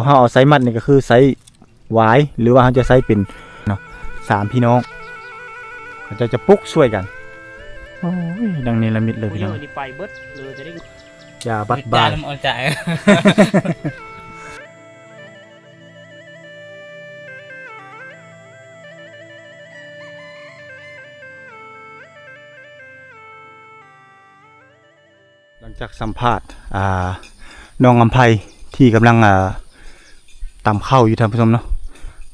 เฮาเอาไซส์มัดนี่ก็คือไซส์หวายหรือว่าเฮาจะไซส์เป็นเนาะ3พี่น้องเขาจะปลุกช่วยกันโอ้ยดังนี้ละมิดเลยพี่น้อง ไปเบิดเลยจะได้ อย่าบัดบาน เอาใจ หลังจากสัมภาษณ์น้องอำไพที่กำลังตำข้าวอยู่ท่านผู้ชมเนาะ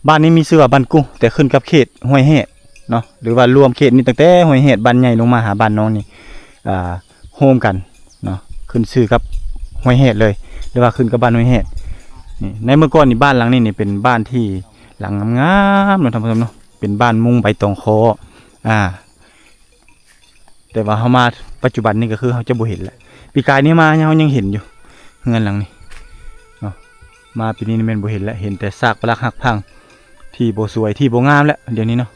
บ้านนี้มีชื่อว่าบ้านกุ้งแต่ขึ้นกับเขตห้วยแหดเนาะหรือว่ารวมเขตนี้ตั้งแต่ห้วยแหดบ้านใหญ่ลงมาหาบ้านน้องนี่โฮมกันเนาะขึ้นชื่อกับห้วยแหดเลยหรือว่าขึ้นกับบ้านห้วยแหดนี่ในเมื่อก่อนนี่บ้านหลังนี้นี่เป็นบ้านที่หลังงามๆเนาะท่านผู้ชมเนาะเป็นบ้านมุงใบตองคอแต่ว่าเฮามาปัจจุบันนี่ก็คือเฮาจะบ่เห็นแล้วปีกายนี้มาเฮายังเห็นอยู่เงินหลังนี้เนาะมาปีนี้นี่แม่นบ่เห็นแล้วเห็นแต่ซากปรักหักพังที่บ่สวยที่บ่งามแล้วเดี๋ยวนี้เนาะ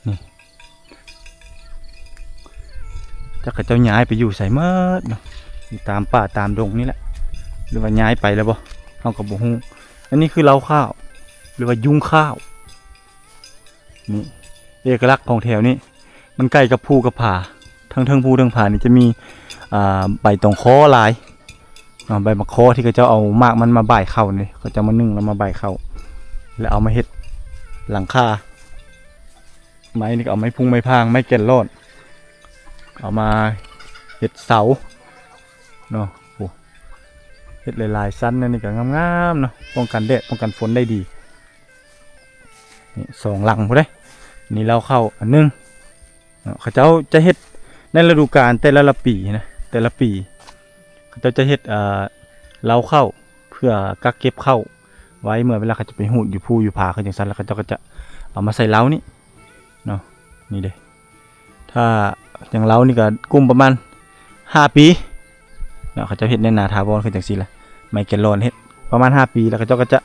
นี่จักเจ้าย้ายไปอยู่ไสหมดเนาะอยู่ตามป่าตามดงนี่แหละหรือว่าย้ายไปแล้วบ่เฮาก็บ่ฮู้อันนี้คือเล้าข้าวหรือว่ายุงข้าวนี่เอกลักษณ์ของแถวนี้มันใกล้กับภูกับผาทั้งภูทั้งผานี่จะมีใบตองคอหลายใบมะคอที่เขาจะเอามากมันมาบ่ายเข้านี่เขาจะมานึ่งแล้วมาบ่ายเข้าแล้วเอามาเฮ็ดหลังคาไม้นี่ก็เอาไม้พุงไม้พางไม้แก่นรอดเอามาเฮ็ดเสาเนาะโอ้เฮ็ดหลายๆชั้นนี่ก็งามๆเนาะป้องกันแดดป้องกันฝนได้ดีนี่2หลังพุ่นเด้นี่เราเข้าอันนึงเขาเจ้าจะเฮ็ดในฤดูกาลแต่ละปีนะแต่ละปีเขาจะเฮ็ดเล้าเข้าเพื่อกักเก็บเข้าไว้เมื่อเวลาเขาจะไปหูดอยู่ภูอยู่ผาเขาจังซั่นแล้วเขาเจ้าก็จะเอามาใส่เล้านี่เนาะนี่เด้ถ้าอย่างเล้านี่ก็กุมประมาณ5ปีเนาะเขาจะเฮ็ดในนาถาวรคือจังซี่ล่ะไม้แกนลอนเฮ็ดประมาณ5ปีแล้วเขาเจ้าก็จะ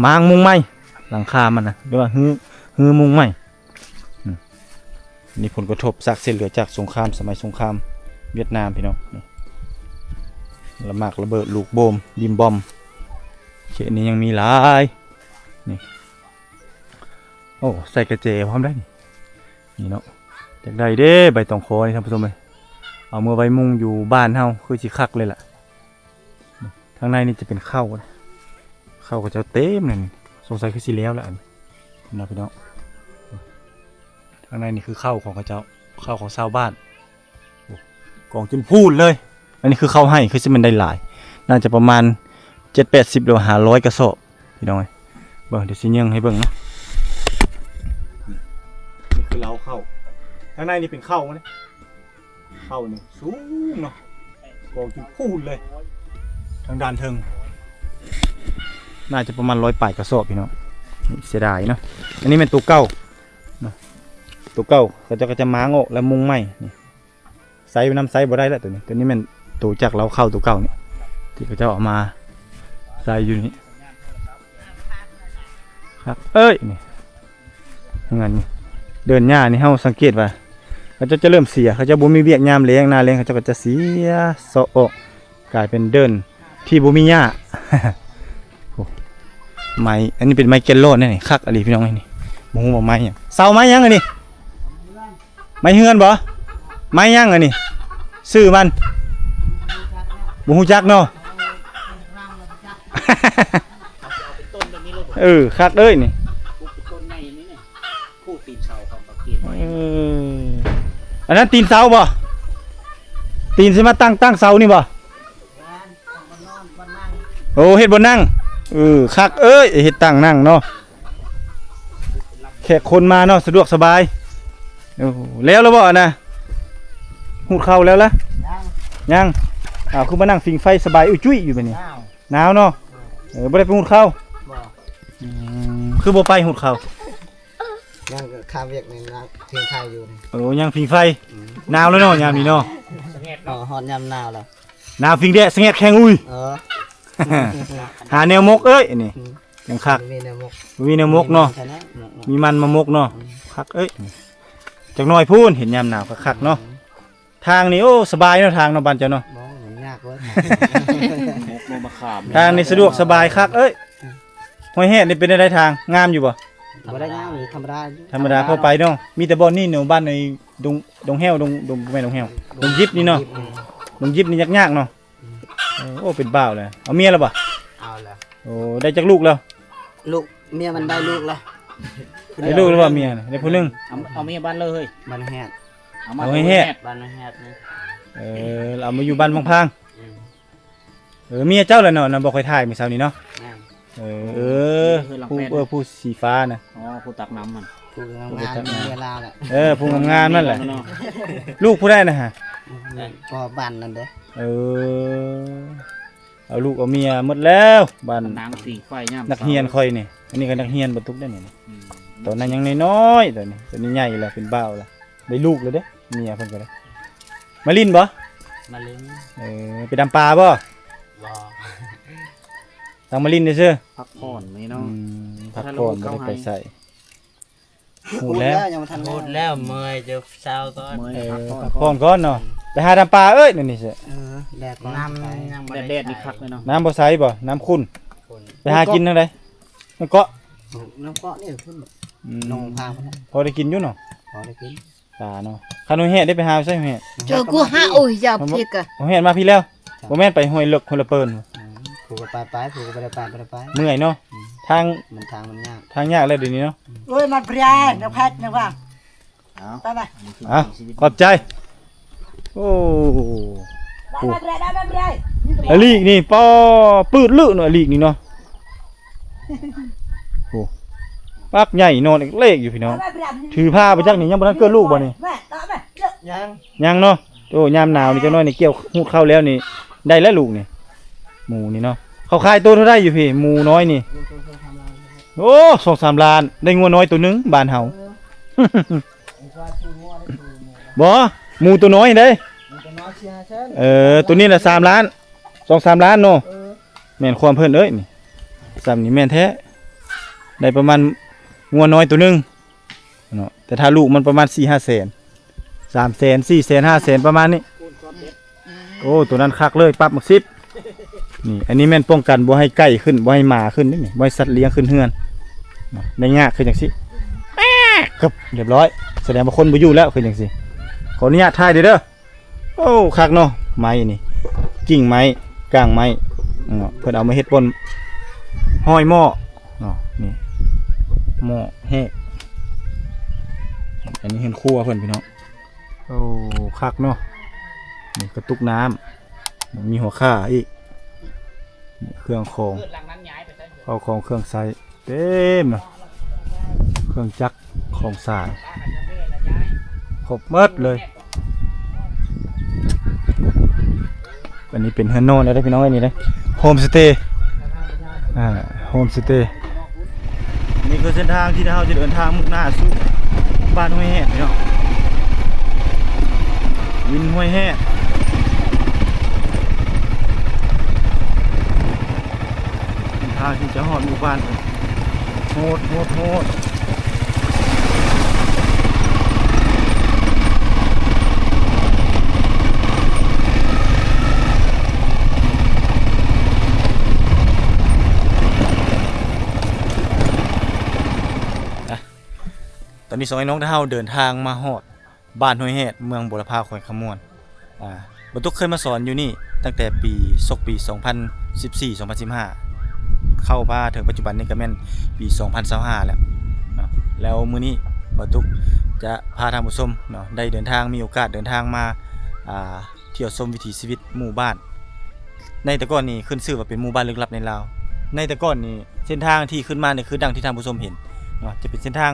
มางมุงไม้หลังคามันน่ะหรือว่าฮือมุงไม้นี่ผลกระทบซากเส้นเหลือจากสงครามสมัยสงครามเวียดนามพี่น้องละหมากระเบิดลูกโบมยิมบอมเขตนี้ยังมีหลายนี่โอ้ใส่กระเจพร้อมได้นี่เนาะจากใดเด้ใบตองคอนี่ท่านผู้ชมเลยเอามือใบมุงอยู่บ้านเฮาคือสิคักเลยล่ะทางในนี่จะเป็นข้าวก็จะเต็มเลยสงสัยคือสิแล้วแหละนะพี่น้องข้างในนี่คือข้าวของเขาเจ้าข้าวของชาวบ้านกองจนพูดเลยอันนี้คือข้าวให้คือสิมันได้หลายน่าจะประมาณ7-80หรือ500กระสอบพี่น้องเบิ่งเดี๋ยวสิยังให้เบิ่งเนาะนี่คือเราข้าวข้างในนี่เป็นข้าวมั้ยข้าวนี่สูงเนาะกองจนพูดเลยทางด้านเทิงน่าจะประมาณ100กระสอบพี่น้องนี่เสียดายเนาะอันนี้เป็นตัวเก่าตัวเก่าเขาจะม้างออกแล้วมุงใหม่ไซส์น้ำไซส์บ่ได้แล้วตัวนี้มันตัวจากเราเข้าตัวเก่านี่ที่เขาจะออกมาใส่อยู่นี่ครับเอ้ยนี่งานนี้เดินหญ้านี่เฮาสังเกตว่าเขาจะเริ่มเสียเขาจะบ่มีเวียกยามแล้งหน้าแล้งเขาจะเสียเสาะออกกลายเป็นเดินที่บ่มีหญ้า ไม้อันนี้เป็นไม้แกนโลดนี่คักอะไรพี่น้องนี่บ่ฮู้ว่าไม้หยังเสาไม้หยังอันนี้ไม้เฮือนบ่ไม้ยังอันนี้ซื้อมันบ่ฮู้จักเนาะ คักเอ้ยนี่ต้นในนี่เนี่ยผู้ตีนเสาเขาเขียนไว้อันนั้นตีนเสาบ่ตีนสิมาตั้งเสานี่บ่โอ้เฮ็ดบ่นั่งคักเอ้ยเฮ็ดตั้งนั่งเนาะแขกคนมาเนาะสะดวกสบายแล้วบ่นะหูดเข้าแล้วล่ะยังคือมานั่งฟิงไฟสบายอุ้ยจุ้ยอยู่แบบนี้หนาวเนาะบ่ได้ไปหูดเข้าคือบ่ไปหูดเข้ายังข้ามเวียกในน้ำเทียงไทยอยู่ยังฟิงไฟหนาวแล้วเนาะยามนี้เนาะฮอดยามหนาวแล้วหนาวฟิงแดดสงแงดแข็งอุ้ยหาแนวมกเอ้ยนี่ยังคักมีแนวมกเนาะมีมันมามกเนาะคักเอ้ยจากน้อยพูนเห็นยามหนาวคักเนาะทางนี้โอ้สบายเนาะทางเนาะบ้านเจ้าเนาะยาก กเว้ย มกโนมะขาม ทางนี่สะดวกสบายคักเอ้ยห้วยแฮดนี่เป็นได้ทางงามอยู่บ่ บ่ได้งามนี่ธรรมดา ธรรมดาเข้าไปเนาะมีแต่บ่อนนี่เนาะบ้านในดงแห้วดงแม่นดงแห้วดงยิบนี่เนาะดงยิบนี่ยากๆเนาะโอ้เป็นบ้าวเลยเอาเมียแล้วบ่ เอาแล้ว โอ้ได้จักลูกแล้ว ลูกเมียมันได้ลูกแล้ว ได้ลูกแล้วบ่เมียน่ะได้ผู้หนึง เอาเมียบ้านเลย บ้านแฮด มา เอาให้แฮะ บ้านแฮดนี่ เอามาอยู่บ้านพัง อืม ๆเมียเจ้าแหละเนาะนำบ่ค่อยถ่ายมื้อเช้านี้เนาะ งาม ผู้สีฟ้าน่ะ อ๋อผู้ตักน้ำมัน ผู้งามเวลาแหละ ผู้งามๆนั่นแหละ ลูกผู้ได้นะฮะ ก็บ้านนั่นเด้ เอาลูกเอาเมียหมดแล้วบ้าน นางสีไฟย่ำ นักเรียนค่อยนี่อันนี้ก็นักเรียนบ่ทุกได้นี่ตอนนั้นยังน้อยๆตอนนี้ใหญ่แล้วเป็นบ้าวแล้วได้ลูกแล้วเด้เมียเพิ่นก็ได้มาลินบ่ มาลิ้น ไปดำปลาบ่ บ่ ทางมาลินซื่อ พักผ่อนนี่เนาะ พักผ่อนบ่ได้ไปใส่หู พูด แล้ว ยังบ่ทัน พูดแล้วเมื่อยจะเช้าก่อน เมื่อย พักผ่อนก่อนเนาะไปหาดำปลาเอ้ยนั่นนี่ซิ แดดก่อน น้ำยังบ่ แดดๆนี่คักเลยเนาะ น้ำบ่ใสบ่น้ำขุ่นไปหากินทางใดมันเกาะ น้ำเกาะนี่ขึ้น อืม ลงพาพุ่น พอได้กินอยู่เนาะ พอได้กิน ปลาเนาะคันห้วยแห่ได้ไปหาใช่ห้วยแห่ เจอกูหาโอ้ยอย่าพิกอะ ห้วยแห่มาพี่แล้วบ่แม่นไปห้วยเลิกคนละเปิ้น ผูกก็ไปผูกก็ไปไป เมื่อยเนาะทาง มันทางมันยาก ทางยากเลยเดี๋ยวนี้เนาะ โอ้ยมันเปรี้ยน้ำแพทย์นะว่า เอา ไปไป อ่ะขอบใจโอ้ ได้ไม่เปรี้ยได้ไม่เปรี้ย อลีกนี่ปอปืดลึเนาะอลีกนี่เนาะโอ้ปักใหญ่นอนเลขอยู่พี่น้อง ไม่เปรี้ย ถือผ้าไปจักนี่ยังบ่ทันเกิดลูกบ่นี่ แม่ต่อแม่เลิก ยัง ยังเนาะโอ้ยามหนาวนี่จังน้อยนี่เกี่ยวฮูดเข้าแล้วนี่ได้แล้วลูกนี่หมูนี่เนาะเขาขายตัวเท่าไดอยู่พี่หมูน้อยนี่โอ้2-3 ล้านได้งัวน้อยตัวหนึงบ้านเฮา บ่หมูตัวน้อยเด้ มันน้อยเชียร์เช่น ตัวนี้น่ะ3 ล้าน 2-3 ล้านเนาะแม่นความเพิ่นเอ้ยนี่ซ้ำนี่แม่นแท้ได้ประมาณงัวน้อยตัวหนึงเนาะแต่ถ้าลูกมันประมาณ 4-5 แสน 3 แสน 4 แสน 5 แสนประมาณนี้โอ้ตัวนั้นคักเลยปรับหมัก10นี่อันนี้แม่นป้องกันบ่ให้ไก่ขึ้นบ่ให้หมาขึ้นนี่บ่ให้สัตว์เลี้ยงขึ้นเฮือนเนาะได้ยากขึ้นจังซี่ครับเรียบร้อยแสดงว่าคนบ่อยู่แล้วขึ้นจังซี่ขออนุญาตถ่ายเด้อโอ้คักเนาะไม้นี่กิ่งไม้ก้างไม้เนาะเพิ่นเอามาเฮ็ดบนห้อยหม้อเนาะนี่หม้อแห้อันนี้เห็นครัวเพิ่นพี่น้องโอ้คักเนาะนี่กระตุกน้ำมีหัวข่าอีกนี่เครื่องของเข้าของเครื่องใช้เต็มเนาะเครื่องจักรของสายครบหมดเลยอันนี้เป็นเฮือนนอนแล้วได้อพี่น้องอันนี้เลยโฮมสเตย์โฮมสเตย์นี่คือเส้นทางที่เราจะเดินทางมุ่งหน้าสู่บ้านห้วยแห่พี่น้องวินห้วยแห่เป็นทางที่จะหอดหมู่บ้านโหดตอนนี้สองไอ้น้องเฮาเดินทางมาฮอดบ้านห้วยแห่เมืองบุรพาแขวงขมวนบ่ตุกเคยมาสอนอยู่นี่ตั้งแต่ปี2014-2015เข้ามาถึงปัจจุบันนี้ก็แม่นปี2025แล้วเนาะแล้วมื้อนี้บ่ตุกจะพาท่านผู้ชมเนาะได้เดินทางมีโอกาสเดินทางมาเที่ยวชมวิถีชีวิตหมู่บ้านในแต่ก่อนนี่ขึ้นชื่อว่าเป็นหมู่บ้านลึกลับในลาวในแต่ก่อนนี่เส้นทางที่ขึ้นมานี่คือดังที่ท่านผู้ชมเห็นเนาะจะเป็นเส้นทาง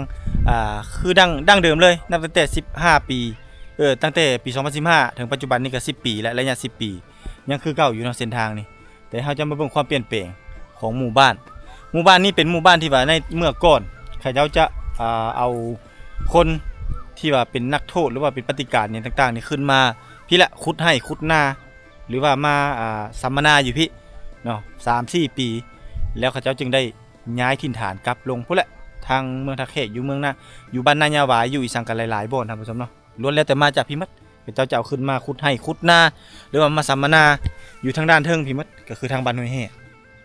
คือดังเดิมเลยนับตั้งแต่15 ปีตั้งแต่ปี2015ถึงปัจจุบันนี่ก็10 ปีและระยะ10 ปียังคือเก่าอยู่เนาะเส้นทางนี่แต่เฮาจะมาเบิ่งความเปลี่ยนแปลงของหมู่บ้านนี้เป็นหมู่บ้านที่ว่าในเมื่อก่อนเขาเจ้าจะเอาคนที่ว่าเป็นนักโทษหรือว่าเป็นปฏิการเนี่ยต่างๆนี่ขึ้นมาพี่ละขุดให้ขุดนาหรือว่ามาสัมมนาอยู่พี่เนาะ3-4 ปีแล้วเขาเจ้าจึงได้ย้ายถิ่นฐานกลับลงพุ่นแหละทางเมืองทะเขกอยู่เมืองน่ะอยู่บ้านนายาวายอยู่อีสังกันหลายๆบ่อนท่านผู้ชมเนาะล้วนแล้วแต่มาจากพี่มัด เจ้าจะเอาขึ้นมาขุดให้ขุดนาหรือว่ามาสัมมนาอยู่ทางด้านเทิงพี่มัดก็คือทางบ้านห้วยแห่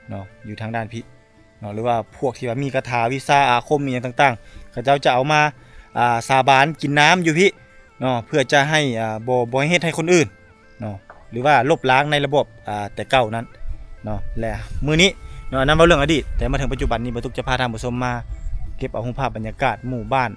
เนาะอยู่ทางด้านพี่เนาะหรือว่าพวกที่ว่ามีคาถาวิชาอาคมมีอย่างต่างๆเขาเจ้าจะเอามาสาบานกินน้ำอยู่พี่เนาะเพื่อจะให้บ่ให้เฮ็ดให้คนอื่นเนาะหรือว่าลบล้างในระบบแต่เก่านั้นเนาะและมื้อนี้เนาะนั้นว่าเรื่องอดีตแต่มาถึงปัจจุบันนี้บ่ตุกจะพาท่านผู้ชมมาเก็บเอารูปภาพบรรยากาศหมู่บ้าน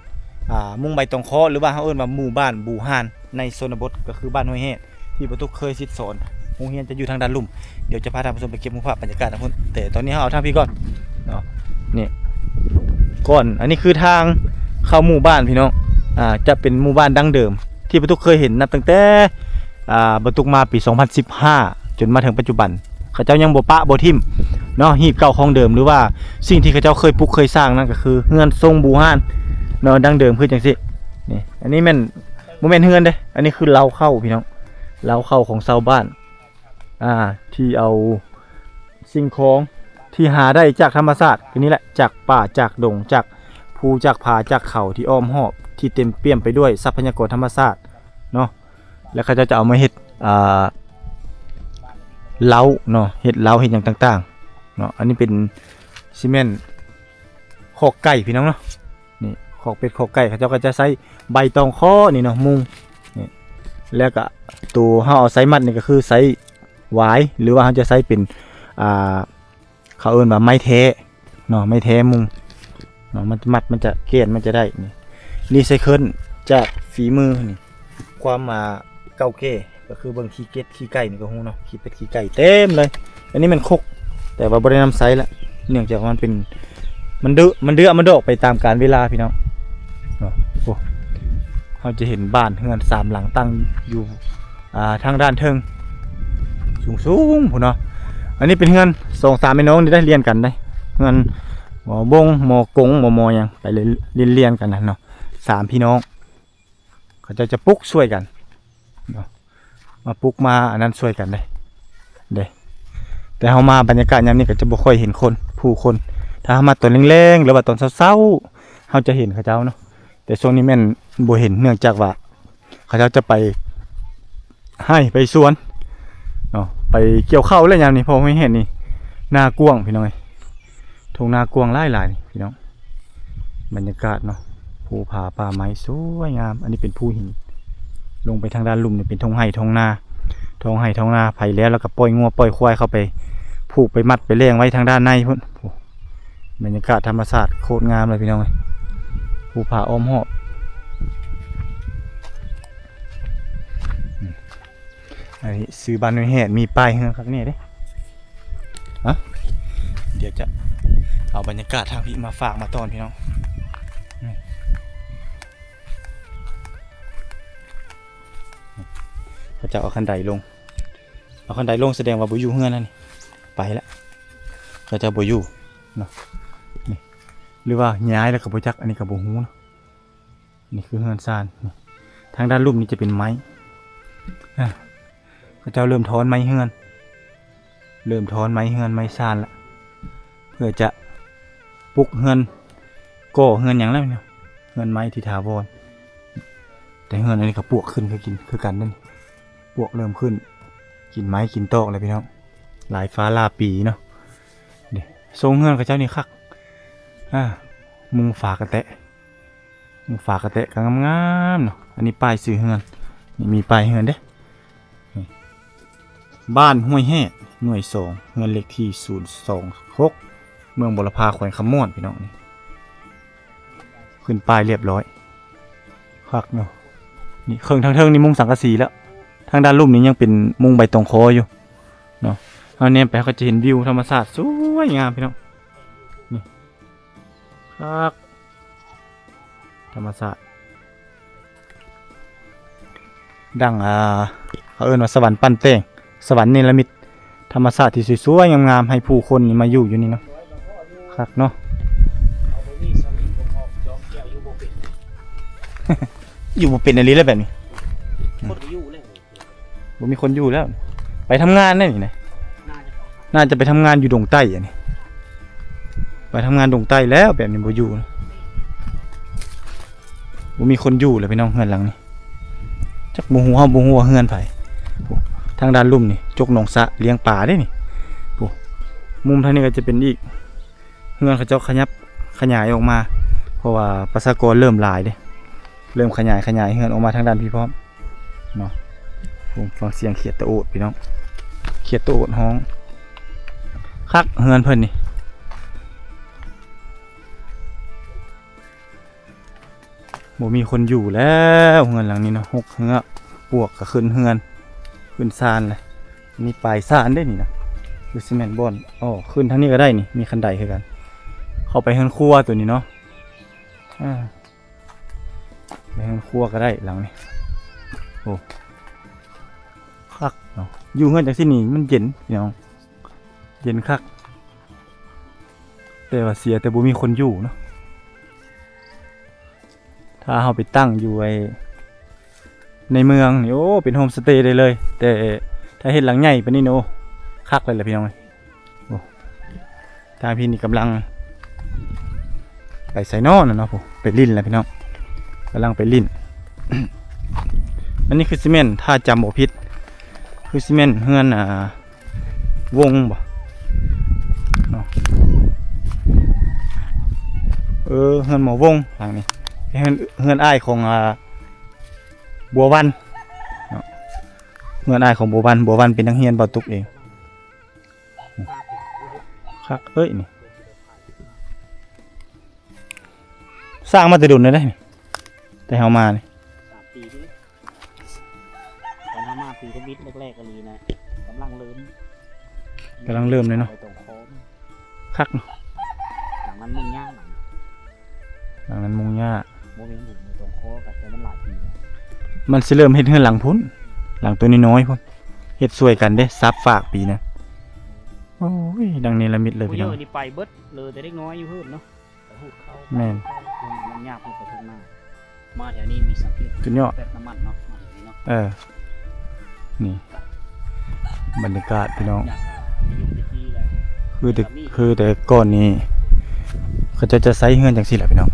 มุ่งใบตองเคอหรือว่าเฮาเอิ้นว่าหมู่บ้านบูฮานในชนบทก็คือบ้านห้วยแห่ที่บ่ตุกเคยสิสอนโรงเรียนจะอยู่ทางด้านลุ่มเดี๋ยวจะพาท่านผู้ชมไปเก็บรูปภาพบรรยากาศนะพุ่นแต่ตอนนี้เฮาเอาทางพี่ก่อนเนาะนี่ก่อนอันนี้คือทางเข้าหมู่บ้านพี่น้องจะเป็นหมู่บ้านดั้งเดิมที่บ่ตุกเคยเห็นนับตั้งแต่บ่ตุกมาปี 2015 จนมาถึงปัจจุบันเขาเจ้ายังบ่ปะบ่ทิ่มเนาะหีบเก่าของเดิมหรือว่าสิ่งที่เขาเจ้าเคยปลูกเคยสร้างนั่นก็คือเฮือนทรงบูฮานเนาะดั้งเดิมคือจังซี่นี่อันนี้แม่นบ่แม่นเฮือนเด้อันนี้คือเล้าเข้าพี่น้องเล้าเข้าของชาวบ้านที่เอาสิ่งของที่หาได้จากธรรมชาติคือนี่แหละจากป่าจากดงจากภูจากผาจากเขาที่อ้อมหอบที่เต็มเปี่ยมไปด้วยทรัพยากรธรรมชาติเนาะแล้วเขาจะเอามาเฮ็ดเล้าเนาะเฮ็ดเล้าเฮ็ดอย่างต่างๆเนาะอันนี้เป็นซีเมนต์คอกไก่พี่น้องเนาะนี่คอกเป็ดคอกไก่เขาเจ้าก็จะใช้ใบตองค้อนี่เนาะมุงนี่แล้วก็ตัวเฮาเอาไซมัดนี่ก็คือไซหวายหรือว่าเฮาจะใช้เป็นเขาเอิ้นว่าไม้แท้เนาะไม้แท้มุงเนาะมันมัดมันจะเกลียนมันจะได้นี่รีไซเคิลจากฝีมือนี่ความเก่าแก่ก็คือเบิ่งขี้เก็ดขี้ไก่นี่ก็ฮู้เนาะขี้เป็ดขี้ไก่เต็มเลยอันนี้มันคกแต่ว่าบ่ได้นำไซละเนื่องจากมันเป็นมันเดือมันดอกไปตามกาลเวลาพี่น้องเนาะโอ้เราจะเห็นบ้านเฮือน3หลังตั้งอยู่ทางด้านเทิงสูงพุ่นเนาะอันนี้เป็นเฮือน2-3พี่น้องที่ได้เรียนกันได้เฮือนหมอบงหมอกงหมอหยังไปเรียนกันนะเนาะ3พี่น้องเขาจะปลุกช่วยกันเนาะมาปลุกมาอันนั้นช่วยกันได้แต่เฮามาบรรยากาศยามนี้ก็จะบ่ค่อยเห็นคนผู้คนถ้าเฮามาตอนแรงๆหรือว่าตอนเช้าๆเฮาจะเห็นเขาเจ้าเนาะแต่ช่วงนี้แม่นบ่เห็นเนื่องจากว่าเขาเจ้าจะไปให้ไปสวนเนาะไปเกี่ยวข้าวแล้วยามนี้พอไม่เห็นนี่นากว้างพี่น้องทุ่งนากว้างหลายๆพี่น้องบรรยากาศเนาะภูผาป่าไม้สวยงามอันนี้เป็นภูหินลงไปทางด้านลุ่มนี่เป็นทงไห่ทงนาไผแล้วก็ปล่อยงัวปล่อยควายเข้าไปผูกไปมัดไปเลี้ยงไว้ทางด้านในพุ่นบรรยากาศธรรมชาติโคตรงามเลยพี่น้องภูผาอ้อมหอบอันนี้ซื้อบ้านห้วยแห่มีป้ายเฮือนข้างนี้เด้เดี๋ยวจะเอาบรรยากาศทางพี่มาฝากมาตอนพี่น้องเขาจะเอาคันไดลงแสดงว่าบ่อยู่เฮือนนั่นนี่ไปแล้วเขาจะบ่อยู่เนาะนี่หรือว่าย้ายแล้วก็บ่จักอันนี้ก็บ่ฮู้เนาะนี่คือเฮือนซ่านทางด้านรูปนี้จะเป็นไม้เขาจะเริ่มถอนไม้เฮือนไม้ซ่านละเพื่อจะปลุกเฮือนก่อเฮือนหยังแล้วเนี่ยเฮือนไม้ที่ถาวรแต่เฮือนอันนี้ก็ปวกขึ้นคือกันนั่นปวกเริ่มขึ้นกินไม้กินตอกเลยพี่น้องหลายฟ้าลาปีเนาะเดี๋ยวทรงเฮือนกับเจ้านี่คักมุงฝากระแตะก็งามๆเนาะอันนี้ป้ายซื้อเฮือนนี่มีป้ายเฮือนเด้บ้านห้วยแห่หน่วย2เฮือนเลขที่026เมืองบุรพาแขวงคำม่วนพี่น้องนี่ขึ้นป้ายเรียบร้อยคักเนาะนี่เครื่องทางเทิงนี่มุงสังกะสีแล้วทางด้านลุ่มนี้ยังเป็นมุงใบตองคออยู่เนาะเอาเนี่ยไปก็จะเห็นวิวธรรมชาติสวยงามพี่น้องนี่ครับธรรมชาติดังเขาเอิ้นว่าสวรรค์ปั้นแป้งสวรรค์เนรมิตธรรมชาติที่สวยๆงามๆให้ผู้คนนี่มาอยู่นี่เนาะครับเนาะ อยู่บ่เป็นอะไรแล้วแบบนี้คนอยู่เลยบ่มีคนอยู่แล้วไปทำงานได้นี่นะน่าจะไปทำงานอยู่ดงใต้อันนี้ไปทำงานดงใต้แล้วแบบนี้บ่อยู่นะบ่มีคนอยู่เลยพี่น้องเฮือนหลังนี้ จักบ่ฮู้เฮาบ่ฮู้ว่าเฮือนไผโอ้ทางด้านลุ่มนี่จกหนองสระเลี้ยงปลาได้นี่โอ้มุมทางนี้ก็จะเป็นอีกเฮือนเขาเจ้าขยายออกมาเพราะว่าประชากรเริ่มหลายเด้เริ่มขยายเฮือนออกมาทางด้านพี่พร้อมเนาะผมฟังเสียงเขียดตะโอดพี่น้องเขียดตะโอดฮ้องคักเฮือนเพิ่นนี่บ่มีคนอยู่แล้วเฮือนหลังนี้เนาะ6เฮือปวกก็ขึ้นเฮือนขึ้นซานเลยมีปลายซานได้นี่นะคือซีเมนต์บอนอ๋อขึ้นทางนี้ก็ได้นี่มีคันไดคือกันเข้าไปเฮือนครัวตัวนี้เนาะไปเฮือนครัวก็ได้หลังนี้โอ้คักเนาะอยู่เฮือนจากที่นี่มันเย็นพี่น้องเย็นคักแต่ว่าเสียแต่บ่มีคนอยู่เนาะถ้าเราไปตั้งอยู่ไอ้ในเมืองนี่โอ้เป็นโฮมสเตย์ได้เลยแต่ถ้าเฮ็ดหลังใหญ่ปานนี้เนาะคักเลยล่ะพี่น้องโอ้ทางพี่นี่กำลังไปไสนอนน่ะเนาะผมไปลิ้นแล้วพี่น้องกำลังไปลิ้น อันนี้คือซีเมนต์ถ้าจำบ่ผิดคือซีเมนต์เฮือนวงบ่เนาะเฮือนหมอวงหลังนี้เฮือนอ้ายของบัววันเนาะเฮือนอ้ายของบัววันเป็นนักเรียนบ่ตุกเองคักเอ้ยนี่สร้างมาแต่ดุนได้นี่แต่เฮามานี่ 3 ปีนี่ตอนมาปีทวิตแรกๆก็ลีนะกำลังเริ่มเลยเนาะ ไปตรงโค้ง คักเนาะ หลังนั้นมุ่งย่างหลัง หลังนั้นมุงหญ้า โมเมนต์อยู่ในตรงโค้งกับแต่มันหลายปีแล้ว มันสิเริ่มเฮ็ดเฮือนหลังพุ่นหลังตัวน้อยๆพุ่นเฮ็ดสวยกันเด้ซับฝากปีนะโอ้ยดังนี้ละมิดเลยพี่น้อง นี่ไปเบิดเลยแต่เล็กน้อยอยู่เพิ่มเนาะแต่พูดเข้า แม่น มันยากพูดไปทุ่งนามาแถวนี้มีสังเกต สุดยอด แบบน้ำมันเนาะมาแถวนี้เนาะ นี่บรรยากาศพี่น้อง อยากอยู่ในที่แหละ คือแต่ก่อนนี้เขาจะใช้เฮือนจังซี่แหละพี่น้อง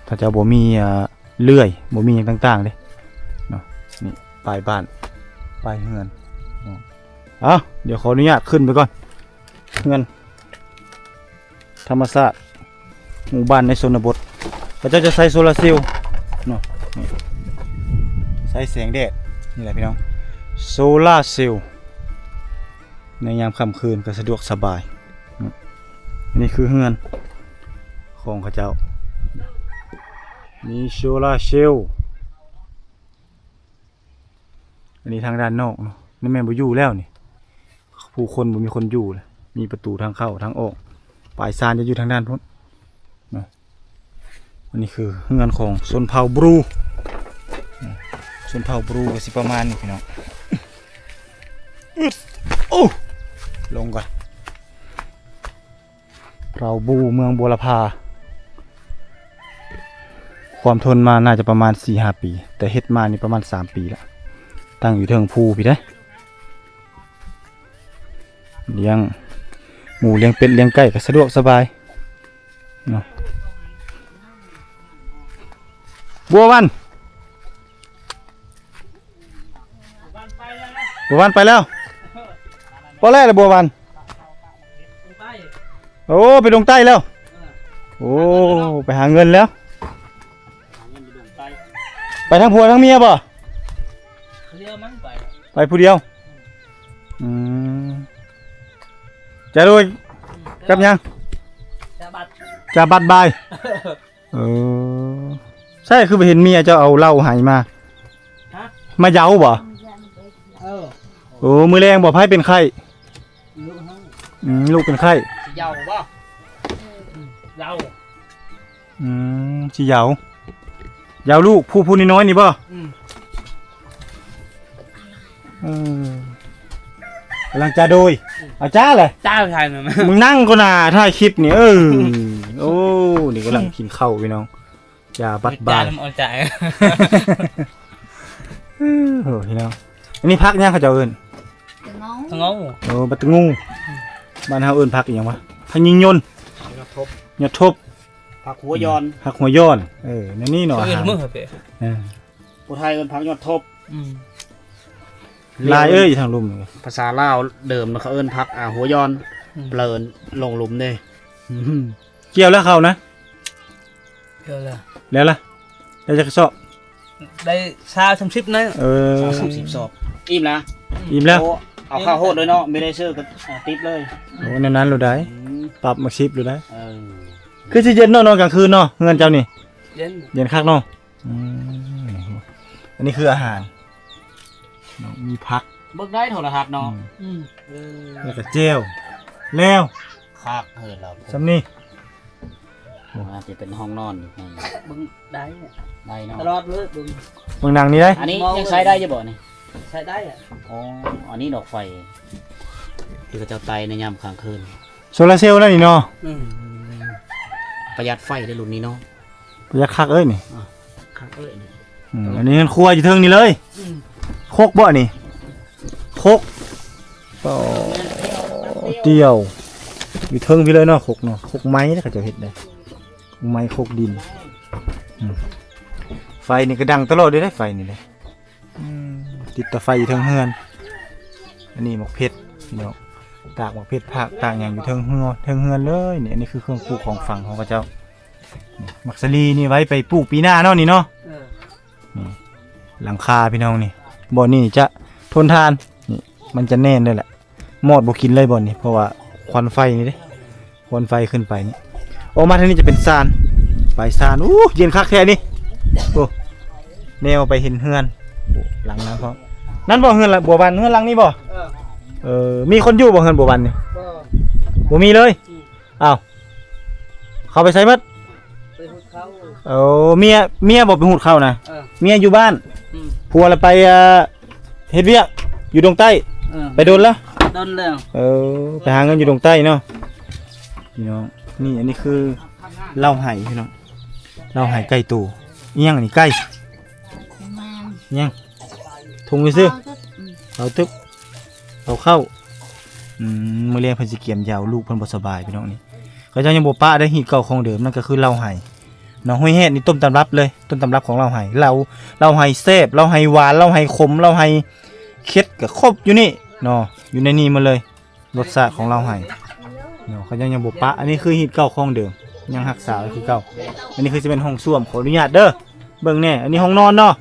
ถ้าจะบ่มีเลื่อยบ่มีหยังต่างๆเด้เนาะนี่ปลายบ้านปลายเฮือนเนาะเดี๋ยวขออนุญาตขึ้นไปก่อนเฮือนธรรมชาติหมู่บ้านในชนบทเขาจะใช้โซลาร์เซลล์เนาะนี่ใช้แสงแดดนี่แหละพี่น้องโซลาร์เซลล์ในยามค่ำคืนก็สะดวกสบายนี่คือเฮือนของเขาเจ้ามีโซลาร์เซลล์อันนี้ทางด้านนอกเนาะนี่แม่นบ่อยู่แล้วนี่ผู้คนบ่มีคนอยู่เลยมีประตูทางเข้าทางออกปลายซานจะอยู่ทางด้านพ้นเนาะอันนี้คือเฮือนของชนเผ่าบรูชนเผ่าบรูก็สิประมาณนี้พี่น้องโอ้ลงก่อนเราบูเมืองบัวลพาความทนมาน่าจะประมาณ 4-5 ปีแต่เฮ็ดมานี่ประมาณ3 ปีแล้วตั้งอยู่เทิงภูพี่ได้เลี้ยงหมูเลี้ยงเป็ดเลี้ยงไก่ก็สะดวกสบายเนาะบัววันไปแล้วพอแรกเลยบัววันโอ้ไปลงใต้แล้วโอ้ไปหาเงินแล้วไปทั้งผัวทั้งเมียป่ะไปผู้เดียวจะโดยกับยังจะบัดบายใช่คือไปเห็นเมียเจ้าเอาเหล้าหายมาเย้าบ่โอ้มือแรงบ่ไพ่เป็นไข้ลูกเป็นไข้เยาบ่เยาสิเยาลูกผู้น้อยนี่บ่กำลังจะโดยเอาจ้าเลยจ้าใช่ไหมมึงนั่งก็น่าถ่ายคลิปนี่โอ้นี่กำลังกินข้าวพี่น้องอย่าบัดบายเอาใจพี่น้องอันนี้พักเนี่ยเขาจะเอิ้นงูบัดงูบ้านเฮาเอิ้นพักอีหยังวะพักยิงยนต์ยอดทบ ผักหัวยอน ผักหัวย้อนนั่นนี่เนาะอา เอิ้ หาน ร มื้อเปะ ผู้ไทยเอิ้นผักยอดทบ ลายทางลุ่มนี่ ภาษาลาวเดิมเขาเอิ้นผักหัวยอนเปลินลงหลุมเด้ เกี่ยวแล้วเขานะ เดี๋ยวล่ะ แล้วล่ะแล้วจะสอบ ได้30นะ 30 ศอกอิ่มนะ อิ่มแล้ว โอ้เอาข้าวโพดด้วยเนาะไม่ได้ซื้อกับติ๊บเลย โอ้ในนั้นรู้ได้ อืม ปรับมาชิปรู้ได้ เออ คือสิเย็นเนาะนอนกลางคืนเนาะเงินเจ้านี่ เย็น เย็นคักเนาะอันนี้คืออาหารเนาะมีพัก เบิกได้โทรทัศน์เนาะ แล้วก็เจลแล้ว คักเฮิดเรา สำนี่ อาจจะเป็นห้องนอนอยู่ใน เบิ่งได้ ได้เนาะ ตลอดเลยเบิ่ง เมืองนางนี้ได้ อันนี้ยังใช้ได้จะบ่นี่ ใช้ได้อ่ะ อ๋ออันนี้ดอกไฟที่เขาเจ้าไตในยามกลางคืน โซลาร์เซลล์นั่นนี่เนาะ ประหยัดไฟได้รุ่นนี้เนาะ ประหยัดคักเอ้ยนี่ คักเอ้ยนี่ อันนี้เงินครัวอยู่เทิงนี่เลยโคกบ่นี่โคกเดียวอยู่เทิงพี่เลยเนาะโคกเนาะโคกไม้นะเขาจะเฮ็ดได้โคกไม้โคกดินไฟนี่ก็ดังตลอดเลยได้ไฟนี่เลยติดต่อไฟอยู่เทิงเฮือนอันนี้หมกเพชรพี่น้องตากหมกเพชรผักตากอย่างอยู่เทิงเฮือนเลยนี่อันนี้คือเครื่องปลูกของฝั่งของพระเจ้ามักสลีนี่ไว้ไปปลูกปีหน้าเนาะนี่เนาะนี่หลังคาพี่น้องนี่บ่อนี่จะทนทานนี่มันจะแน่นเลยแหละมอดบ่กินเลยบ่อนี่เพราะว่าควันไฟนี่เด้ควันไฟขึ้นไปนี่ออกมาทางนี้จะเป็นซานไปซานเย็นคักแท้นี่โอ้แนวไปเห็นเฮือนหลังนั้นเพราะนั่นบ่เฮือนละบัวบานเฮือนหลังนี้บ่มีคนอยู่บ่เฮือนบัวบานนี่บ่มีเลยอ้าวเข้าไปใส่มัด ไปหุดเขา เมียบอกไปหูดเข้านะเมียอยู่บ้านผัวละไปเฮ็ดเวียกอยู่ดงใต้ไปโดนแล้ว โดนแล้ว ไปหาเงินอยู่ดงใต้เนาะพี่น้องนี่อันนี้คือเหล้าไห่พี่น้องเหล้าไห่ไก่ตู่เอี้ยงอันนี้ไก่เอี้ยงทุงไปซื้อเอาตึกเอาเข้ามื้อแรกเพิ่นสิเกียมยาวลูกเพิ่นบ่สบายพี่น้องนี่เขาเจ้ายังบ่ปะได้ฮีดเก่าของเดิมนั่นก็คือเหล้าไห่น้องห้วยแฮดนี่ต้มตำรับเลยต้มตำรับของเหล้าไห่เหล้าไห่แซ่บเหล้าไห่หวานเหล้าไห่ขมเหล้าไห่เค็ดก็ครบอยู่นี่เนาะอยู่ในนี้หมาเลยรสชาติของเหล้าไห่เนาะเขายังบ่ปะอันนี้คือฮีดเก่าของเดิมยังรักษาไว้คือเก่าอันนี้คือจะเป็นห้องส้วมขออนุญาตเด้อเบิ่งแน่อันนี้ห้องนอนเนาะ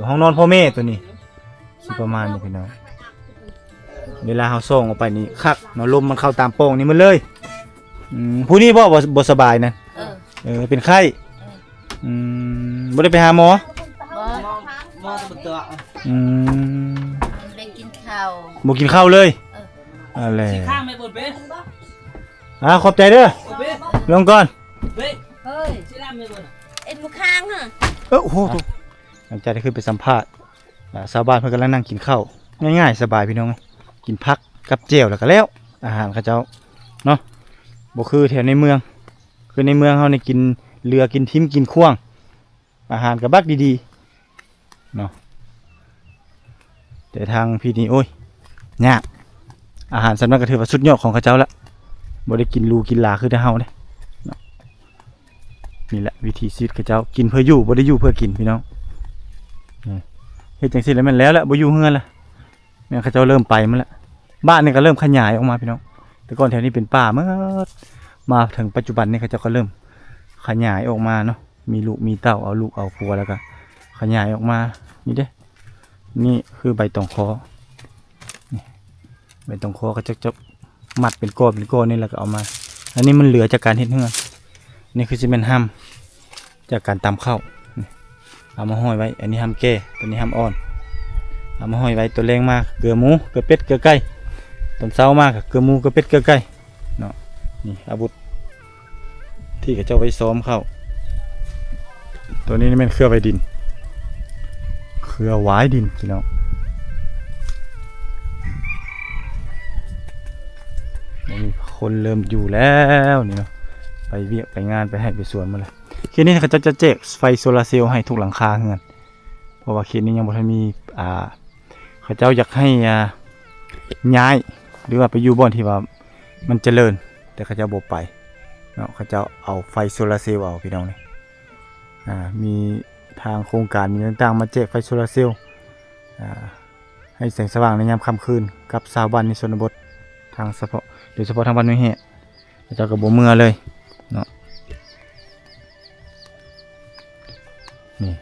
ห้องนอนพ่อแม่ตัวนี้สิประมาณนี้พี่น้องเวลาเฮาส่องออกไปนี่คักเนาะลมมันเข้าตามโป่งนี่มันเลยผู้นี้บ่สบายนะเป็นไข้บ่ได้ไปหาหมอ มอตะตัว ได้กินข้าว บ่กินข้าวเลยอะไร สิข้างไม่บ่เป๊ะ ขอบใจเด้อ เป๊ะ ลงก่อน เป๊ะ เฮ้ย สิลามไม่บ่ เอ็นบุข้างฮะ โอ้โหหลังจากที่ขึ้นไปสัมภาษณ์ชาวบ้านเพิ่นกำลังนั่งกินข้าวง่ายๆสบายพี่น้องกินผักกับเจียวแล้วก็แล้วอาหารเขาเจ้าเนาะบ่คือแถวในเมืองคือในเมืองเฮานี่กินเรือกินทิมกินข่วงอาหารก็บักดีๆเนาะแต่ทางพี่นี่โอ้ยยากอาหารสำนักก็ถือว่าสุดยอดของเขาเจ้าละบ่ได้กินลูกินหลาคือแต่เฮาเด้เนาะนี่แหละวิธีชีวิตเขาเจ้ากินเพื่ออยู่บ่ได้อยู่เพื่อกินพี่น้องเฮ็ดจังซี่แล้วมันแล้วแหละบ่อยู่เฮือนละแม่เขาเจ้าเริ่มไปมันละบ้านนี่ก็เริ่มขยายออกมาพี่น้องแต่ก่อนแถวนี้เป็นป่าเมื่อมาถึงปัจจุบันนี่เขาเจ้าก็เริ่มขยายออกมาเนาะมีลูกมีเต้าเอาลูกเอาผัวแล้วก็ขยายออกมานี่เด้นี่คือใบตองคอนี่ใบตองคอก็จะมัดเป็นก้อนนี่แล้วก็เอามาอันนี้มันเหลือจากการเฮ็ดเฮือนนี่คือสิเป็นห้ำจากการตำข้าวเอามาห้อยไว้อันนี้ห้ำแก่ตัวนี้ห้ำอ่อนเอามาห้อยไว้ตัวแรงมากเกลือหมูเกลือเป็ดเกลือไก่ตอนเช้ามากเกลือหมูเกลือเป็ดเกลือไก่เนาะนี่อาวุธที่เขาเจ้าไว้ซ้อมเข้าตัวนี้นี่เป็นเครือใบดินเครือหวายดินพี่น้องมีคนเริ่มอยู่แล้วนี่เนาะไปเวียกไปงานไปให้ไปสวนมาเลยคืนนี้เขาจะแจกไฟโซลาร์เซลล์ให้ทุกหลังคาเฮือนเพราะว่าคืนนี้ยังบ่ทันมีเขาเจ้าอยากให้ย้ายหรือว่าไปอยู่บ่อนที่ว่ามันเจริญแต่เขาเจ้าบ่ไป เนาะเขาจะเอาไฟโซลาร์เซลล์เอาพี่น้องนี่มีทางโครงการมีต่างๆมาแจกไฟโซลาร์เซลล์ให้แสงสว่างในยามค่ำคืนกับชาวบ้านในชนบททางเฉพาะโดยเฉพาะทางบ้านห้วยแห่เจ้าก็บ่เมื่อเลยเนาะนี่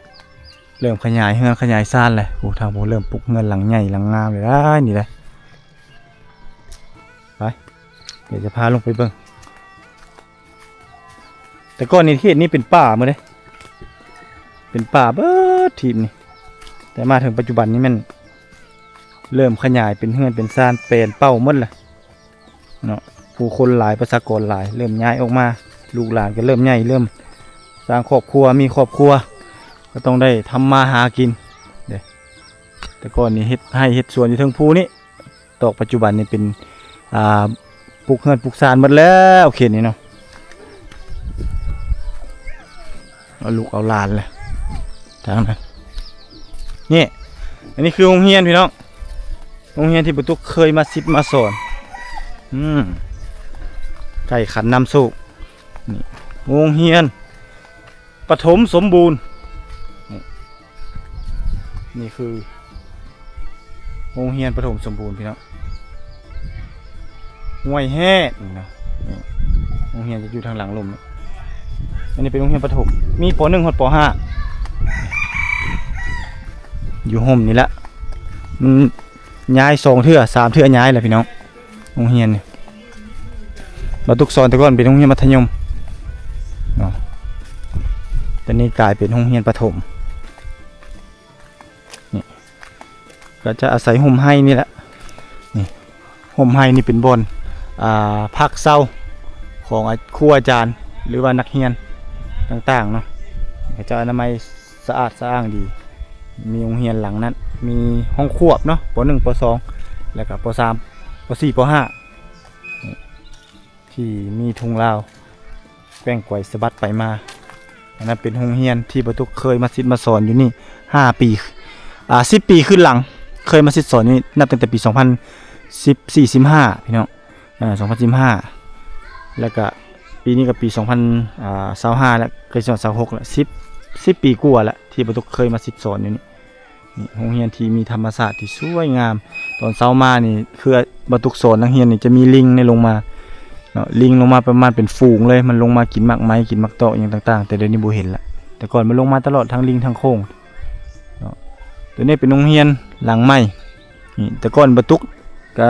เริ่มขยายเฮือนขยายซ่านเลยโอ้ทางผมเริ่มปลูกเฮือนหลังใหญ่หลังงามเลยได้นี่เลยไปเดี๋ยวจะพาลงไปเบิ่งแต่ก่อนนี่ที่นี่เป็นป่าหมดเลยเป็นป่าเบิดทีมนี่แต่มาถึงปัจจุบันนี้มันเริ่มขยายเป็นเฮือนเป็นซ่านเป็นเป้าหมดเลยเนาะผู้คนหลายประชากรหลายเริ่มย้ายออกมาลูกหลานก็เริ่มใหญ่เริ่มสร้างครอบครัวมีครอบครัวก็ต้องได้ทำมาหากินเด้แต่ก่อนนี่เฮ็ดสวนอยู่เทิงภูนี่ตอกปัจจุบันนี่เป็นปลูกเฮือนปลูกซ่านหมดแล้วเขตนี้เนาะเอาลูกเอาหลานเลยทางนั้นนี่อันนี้คือโรงเรียนพี่น้องโรงเรียนที่ประตูเคยมาซิดมาสอนไก่ขันน้ำสุกนี่โรงเรียนปฐมสมบูรณ์นี่คือโรงเรียนปฐมสมบูรณ์พี่น้องห้วยแห่นี่นะโรงเรียนจะอยู่ทางหลังลมอันนี้เป็นโรงเรียนปฐมมีป .1 ถึงป .5 อยู่ห่มนี่แหละมันย้าย2 เทื่อ 3 เทื่อย้ายเลยพี่น้องโรงเรียนนี่บรรทุกสอนแต่ก่อนเป็นโรงเรียนมัธยมเนาะแต่นี่กลายเป็นโรงเรียนประถมนี่ก็จะอาศัยห่มไห้นี่แหละนี่ห่มไห้นี่เป็นบอนพักเศร้าของครูอาจารย์หรือว่านักเรียนต่างๆเนาะเจ้าอนามัยสะอาดสะอ้างดีมีโรงเรียนหลังนั้นมีห้องควบเนาะป .1 ป .2 แล้วก็ป .3 ป .4 ป .5 ที่มีทุ่งลาวแกว่งไกวสะบัดไปมาอันนั้นเป็นโรงเรียนที่ประตูเคยมาซิดมาสอนอยู่นี่5 ปี10 ปีขึ้นหลังเคยมาซิดสอนนี่นับตั้งแต่ปี2014-15พี่น้อง2015แล้วก็ปีนี้ก็ปี2025แล้วเคยสอน26แล้ว10 ปีกว่าแล้วที่ประตูเคยมาซิดสอนอยู่นี่โรงเรียนที่มีธรรมศาสตร์ที่สวยงามตอนเช้ามานี่คือประตูสอนนักเรียนนี่จะมีลิงในลงมาลิงลงมาประมาณเป็นฝูงเลยมันลงมากินหมากไม้กินหมากเตาะอย่างต่างๆแต่เดี๋ยวนี้บ่เห็นละแต่ก่อนมันลงมาตลอดทั้งลิงทั้งโค้งตัวนี้เป็นโรงเรียนหลังใหม่นี่แต่ก่อนประตูก็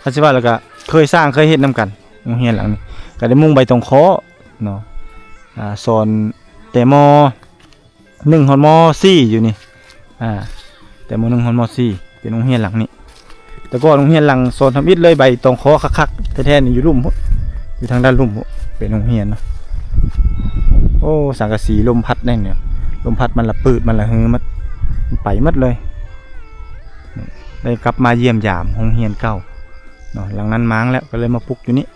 คันสิว่าแล้วก็เคยสร้างเคยเฮ็ดนํกันโรงเรียนหลังนี้ก็ได้มุ่งใบตองเคาะเนาะสอนแต่ม1 ถึงม .4 อยู่นี่แต่ม .1 ถึงม .4 เป็นโรงเรียนหลังนี้แต่ก็โรงเรียนหลังโซนทำอิฐเลยใบตองคอคักๆแท้ๆนี่อยู่ลุ่มอยู่ทางด้านลุ่มเป็นโรงเรียนเนาะโอ้สังกะสีลมพัดได้เนี่ยลมพัดมันละปืดมันละฮือมันไปหมดเลยได้กลับมาเยี่ยมยามโรงเรียนเก่าเนาะหลังนั้นม้างแล้วก็เลยมาปลุกอยู่นี่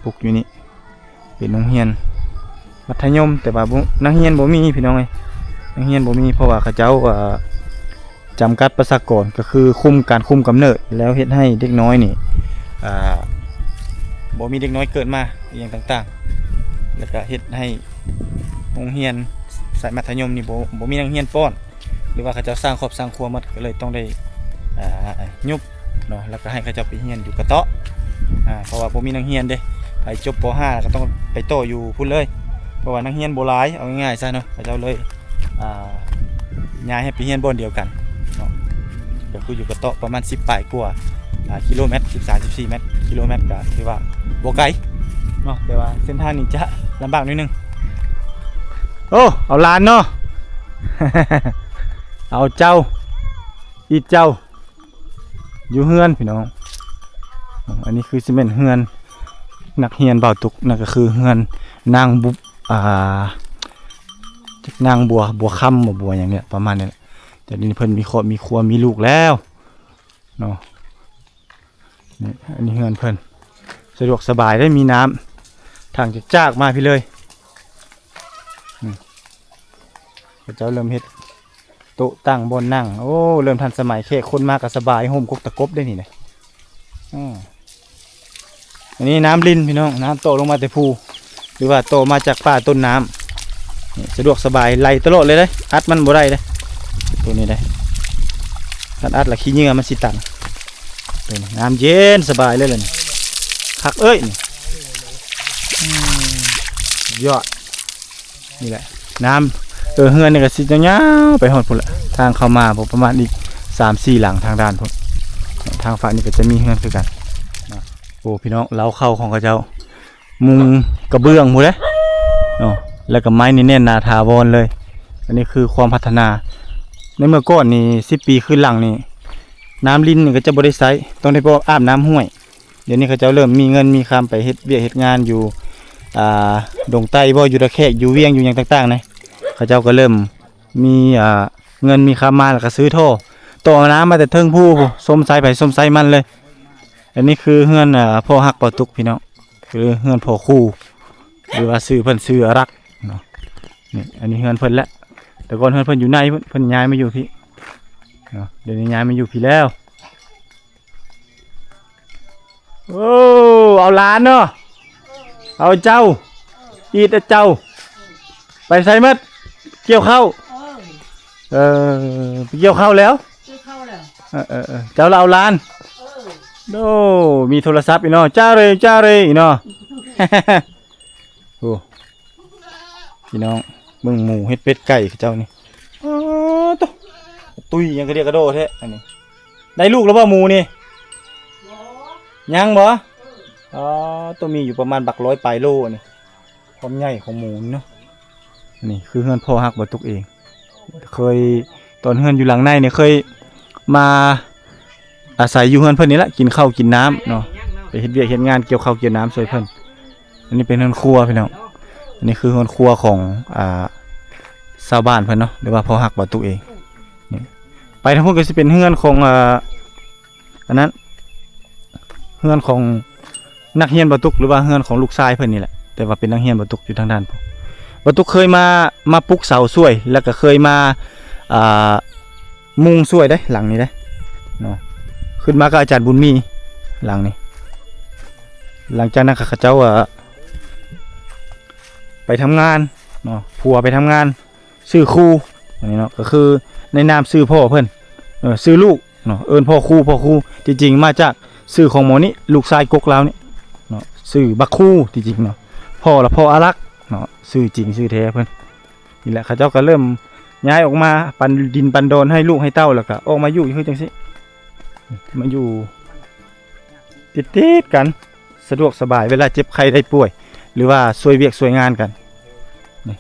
ปลุกอยู่นี่เป็นโรงเรียนมัธยมแต่ว่านักเรียนบ่มีพี่น้องเอ้ยนักเรียนบ่มีเพราะว่าเขาเจ้าจำกัดประชากรก็คือคุมการคุมกำเนิดแล้วเฮ็ดให้เด็กน้อยนี่บ่มีเด็กน้อยเกิดมาอย่างต่างๆแล้วก็เฮ็ดให้โรงเรียนสายมัธยมนี่บ่มีนักเรียนป้อนหรือว่าเขาเจ้าสร้างครอบสร้างครัวหมดก็เลยต้องได้ยุบเนาะแล้วก็ให้เขาเจ้าไปเรียนอยู่กระเตาะเพราะว่าบ่มีนักเรียนเด้ไปจบป .5 ก็ต้องไปโตอยู่พุ่นเลยเพราะว่านักเรียนบ่หลายเอาง่ายๆซะเนาะเขาเจ้าเลยย้ายให้ไปเรียนบ่อนเดียวกันก็คืออยู่กระเตาะประมาณ10 ปลายกว่ากิโลเมตร13-14 เมตรกิโลเมตรก็ถือว่าบ่ไกลเนาะแต่ว่าเส้นทางนี้จะลำบากนิดนึงโอ้เอาลานเนาะ เอาเจ้าอีเจ้าอยู่เฮือนพี่น้องอันนี้คือซีเมนต์เฮือนนักเรียนบ่าวตุกนั่นก็คือเฮือนนางนางบัวค่ำบัวอย่างเนี้ยประมาณนี้แต่นี่เพิ่นมีครอบมีครัวมีลูกแล้วเนาะนี่อันนี้เฮือนเพิ่นสะดวกสบายได้มีน้ำทางจากมาพี่เลยพระเจ้าเริ่มเฮ็ดโต๊ะตั้งบนนั่งโอ้เริ่มทันสมัยแค่คนมาก็สบายห่มกกตะกบได้นี่เลย อันนี้น้ำลิ้นพี่น้องน้ำโตลงมาแต่ภูหรือว่าโตมาจากป่าต้นน้ำนี่สะดวกสบายไหลตลอดเลยเด้อัดมันบ่ได้เด้ตัวนี้ได้อัดละขี้เหงื่อมันสิตันตัวนี้น้ำเย็นสบายเลยนี่คักเอ้ยนี่ยอดนี่แหละน้ำเฮือนนี่ก็สิยาวๆไปฮอดพุ่นละทางเข้ามาประมาณอีก3-4 หลังทางด้านพุ่นทางฝั่งนี้ก็จะมีเฮือนคือกันโอ้พี่น้องเล้าเข้าของเขาเจ้ามุงกระเบื้องหมดเลยแล้วก็ไม้นี่แน่นหนาถาวรเลยอันนี้คือความพัฒนาในเมื่อก่อนนี่10 ปีขึ้นหลังนี่น้ำลิ้นนี่ก็จะบริใช้ต้องได้พอาบน้ำห้วยเดี๋ยวนี้เขาเจ้าเริ่มมีเงินมีคำไปเฮ็ดเวียกเฮ็ดงานอยู่ดงใต้บ่อยู่ตะแคกอยู่เวียงอยู่อย่างต่างๆนะเขาเจ้าก็เริ่มมีเงินมีคำมาแล้วก็ซื้อท่อต่อน้ำมาแต่เทิงผู้ส้มไซไปส้มไซมันเลยอันนี้คือเฮือนพ่อฮักปอตุกพี่น้องคือเฮือนพ่อคู่หรือว่าซื้อเพิ่นซื้อรักเนาะนี่อันนี้เฮือนเพิ่นละแต่ก่อนเฮือนเพิ่นอยู่ในเพิ่นย้ายมาอยู่พี่เนาะเดี๋ยวนี้ย้ายมาอยู่พี่แล้วโอ้เอาหลานเนาะเอาเจ้าอีดเจ้าไปใส่มัดเกี่ยวข้าวไปเกี่ยวข้าวแล้วเจ้าเราเอาหลานโอ้มีโทรศัพท์อีกเนาะจ้าเลยอีกเนาะ โอ้พี่น้องเบิ่งหมูเฮ็ดเป็ดไก่เจ้านี่ตุ้ยยังกระเดียกระโดดแท้อันนี้ได้ลูกแล้วบ่หมูนี่ยังบ่ตัวมีอยู่ประมาณบัก100 ปลายโลนี่ความใหญ่ของหมูเนาะนี่คือเฮือนพ่อฮักบ่ตุกเองเคยตอนเฮือนอยู่หลังในเนี่ยเคยมาอาศัยอยู่เฮือนเพิ่นนี่แหละกินข้าวกินน้ำเนาะไปเฮ็ดเวียกเฮ็ดงานเกี่ยวข้าวเกี่ยวน้ำช่วยเพิ่นอันนี้เป็นเฮือนครัวพี่น้องอันนี้คือเฮือนครัวของชาวบ้านเพิ่นเนาะหรือว่าพ่อฮักบ่ตุกเองนี่ไปทางพุ่นก็สิเป็นเฮือนของอันนั้นเฮือนของนักเรียนบ่ตุกหรือว่าเฮือนของลูกชายเพิ่นนี่แหละแต่ว่าเป็นนักเรียนบ่ตุกอยู่ทางด้านบ่ตุกเคยมาปลุกเสาช่วยแล้วก็เคยมามุงช่วยได้หลังนี้ได้เนาะขึ้นมากับอาจารย์บุญมีหลังนี้หลังจากนั้นข้าเจ้าไปทำงานเนาะผัวไปทำงานซื้อครูอันนี้เนาะก็คือในนามซื้อพ่อเพิ่นซื้อลูกเนาะเอิ้นพ่อครูจริงๆมาจากซื้อของหมอนี่ลูกชายกกลาวนี่เนาะซื้อบักครูจริงๆเนาะพ่อละพ่ออารักษ์เนาะซื้อจริงซื้อแท้เพิ่นนี่แหละข้าเจ้าก็เริ่มย้ายออกมาปันดินปันโดนให้ลูกให้เต้าแล้วก็ออกมาอยู่คือจังซี่มาอยู่ติดกันสะดวกสบายเวลาเจ็บไข้ได้ป่วยหรือว่าช่วยเวียกช่วยงานกันนี่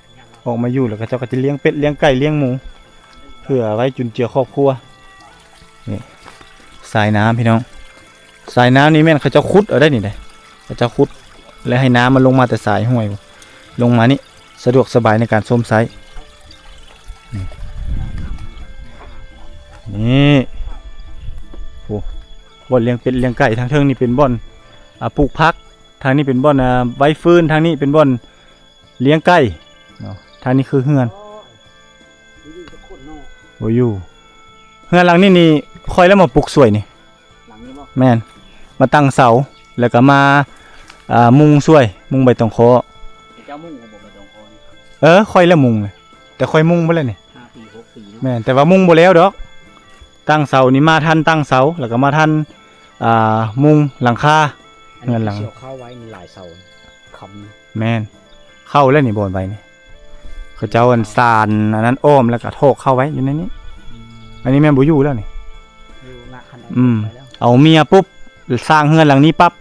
ออกมาอยู่แล้วก็เจ้าก็จะเลี้ยงเป็ดเลี้ยงไก่เลี้ยงหมูเพื่อไว้จุนเจือครอบครัวนี่สายน้ำพี่น้องสายน้ำนี่แม่นเขาเจ้าขุดเอาได้นี่ได้เขาเจ้าขุดแล้วให้น้ำมันลงมาแต่สายห้วยลงมานี่สะดวกสบายในการส้มไซนี่โอ้บ่อนเลี้ยงเป็ดเลี้ยงไก่ทางเทิงนี่เป็นบ่อนปลูกพักทางนี้เป็นบ่อนไว้ฟื้นทางนี้เป็นบ่อนเลี้ยงไก่เนาะทางนี้คือเฮือนโอ้อยู่เฮือนหลังนี้คอยแล้วมาปลูกสวยนี่แม่นมาตั้งเสาแล้วก็มามุงสวยมุงใบตองคอเจ้ามุ่งของผมไปตรงคอนี่คอยแล้วมุงเลยแต่คอยมุงบ่แล้วนี่5 ปี 6 ปีแม่นแต่ว่ามุงบ่แล้วดอกตั้งเสานี่มาทันตั้งเสาแล้วก็มาทันมุงหลังคาเงินหลังเข้าไว้มีหลายเสาคำแม่นเข้าแล้วนี่บนไปนี่เขาเจ้าอันซานอันนั้นอ้อมแล้วก็โถกเข้าไว้อยู่ในนี้อันนี้แม่นบ่อยู่แล้วนี่เอาเมียปุ๊บสร้างเฮือนหลังนี้ปั๊บ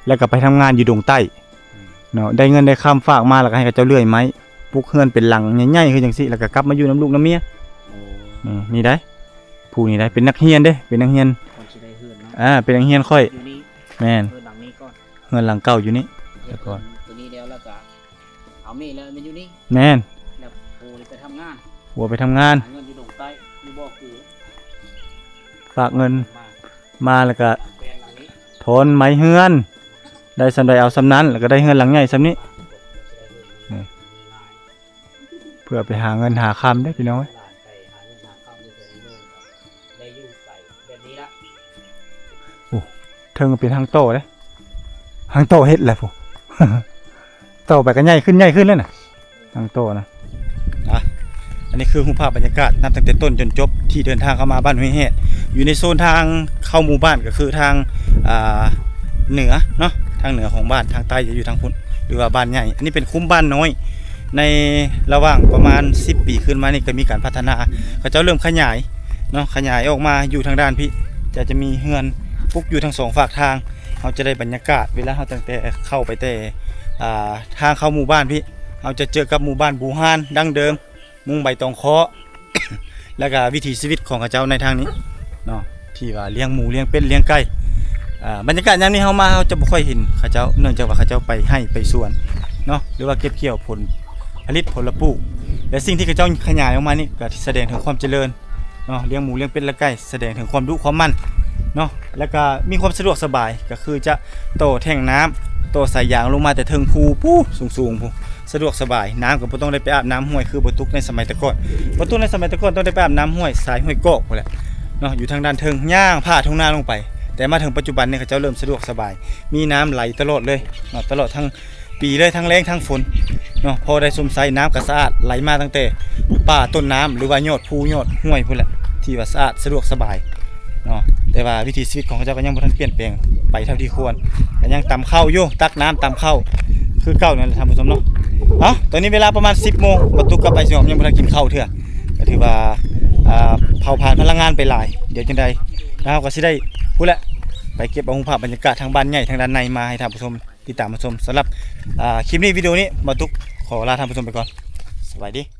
แล้วก็ไปทำงานอยู่ดงใต้เนาะได้เงินได้คำฝากมาแล้วก็ให้เขาเจ้าเลื่อยไม้ปลูกเฮือนเป็นหลังใหญ่ๆคือจังซี่แล้วก็กลับมาอยู่น้ำลูกน้ำเมียนี่ได้ผู้นี่ได้เป็นนักเรียนเด้เป็นนักเรียนเป็นนักเรียนค่อยแม่นเงินหลังเก่าอยู่นี่แต่ก่อนตัวนี้เดียวแล้วก็เอามีแล้วมันอยู่นี่แม่นแล้วปูไปทำงานหัวไปทำงานเงินอยู่ดงใต้อยู่บ่อคือฝากเงินมาแล้วก็ทนไม้เฮือนได้สำใดเอาสำนั้นแล้วก็ได้เฮือนหลังใหญ่สำนี้เพื่อไปหาเงินหาคำได้พี่น้องเทิงเป็นทางโตเลย หางโตเฮ็ดแหละผู้ โตไปก็ใหญ่ขึ้นแล้วน่ะหางโตนะอันนี้คือรูปภาพบรรยากาศนับตั้งแต่ต้นจนจบที่เดินทางเข้ามาบ้านห้วยแฮดอยู่ในโซนทางเข้าหมู่บ้านก็คือทางเหนือเนาะทางเหนือของบ้านทางใต้จะอยู่ทางพุ่นหรือว่าบ้านใหญ่อันนี้เป็นคุ้มบ้านน้อยในระหว่างประมาณ10 ปีขึ้นมานี่ก็มีการพัฒนาเขาเจ้าเริ่มขยายเนาะขยายออกมาอยู่ทางด้านพี่จะมีเฮือนปุ๊กอยู่ทั้งสองฝากทางเราจะได้บรรยากาศเวลาเราตั้งแต่เข้าไปแต่ทางเข้าหมู่บ้านพี่เราจะเจอกับหมู่บ้านบูฮานดั้งเดิมมุงใบตองเคาะ แล้วก็วิถีชีวิตของเขาเจ้าในทางนี้เนาะที่ว่าเลี้ยงหมูเลี้ยงเป็ดเลี้ยงไก่บรรยากาศยามนี้เฮามาเฮาจะบ่ค่อยเห็นเขาเจ้าเนื่องจากว่าเขาเจ้าไปให้ไปสวนเนาะหรือว่าเก็บเกี่ยวผลผลิตผลปลูกและสิ่งที่เขาเจ้าขยายออกมานี่ก็แสดงถึงความเจริญเนาะเลี้ยงหมูเลี้ยงเป็ดและไก่แสดงถึงความดุความมั่นเนาะแล้วก็มีความสะดวกสบายก็คือจะโตแท่งน้ำโตสายยางลงมาแต่เทิงภูปูสูงๆพูสะดวกสบายน้ำก็บ่ต้องได้ไปอาบน้ำห้วยคือบ่ตุกในสมัยแต่ก่อนบ่ตุกในสมัยแต่ก่อนต้องได้ไปอาบน้ำห้วยสายห้วยกอกพุ่นแหละเนาะอยู่ทางด้านเทิงย่างผ่าทุ่งนาลงไปแต่มาถึงปัจจุบันเนี่ยเขาเจ้าเริ่มสะดวกสบายมีน้ำไหลตลอดเลยเนาะตลอดทั้งปีเลยทั้งแล้งทั้งฝนเนาะพอได้สมใสน้ำก็สะอาดไหลมาตั้งแต่ป่าต้นน้ำหรือว่ายอดภูยอดห้วยพุ่นแหละที่ว่าสะอาดสะดวกสบายเนาะแต่ว่าวิถีชีวิตของเขาเจ้าก็ยังบ่ทันเปลี่ยนแปลงไปเท่าที่ควรก็ยังตำข้าวอยู่ตักน้ำตำข้าวคือเก่านั่นแหละท่านผู้ชมเนาะตอนนี้เวลาประมาณ 10 โมงประตูกลับไปสิยังบ่ทันกินข้าวเถื่อก็ถือว่าเผาผ่านพลังงานไปหลายเดี๋ยวจังใดเราก็สิได้พูดละไปเก็บเอาภาพบรรยากาศทางบ้านใหญ่ทางด้านในมาให้ท่านผู้ชมติดตามมาชมสำหรับคลิปนี้วิดีโอนี้มาตุกขอลาท่านผู้ชมไปก่อนสวัสดี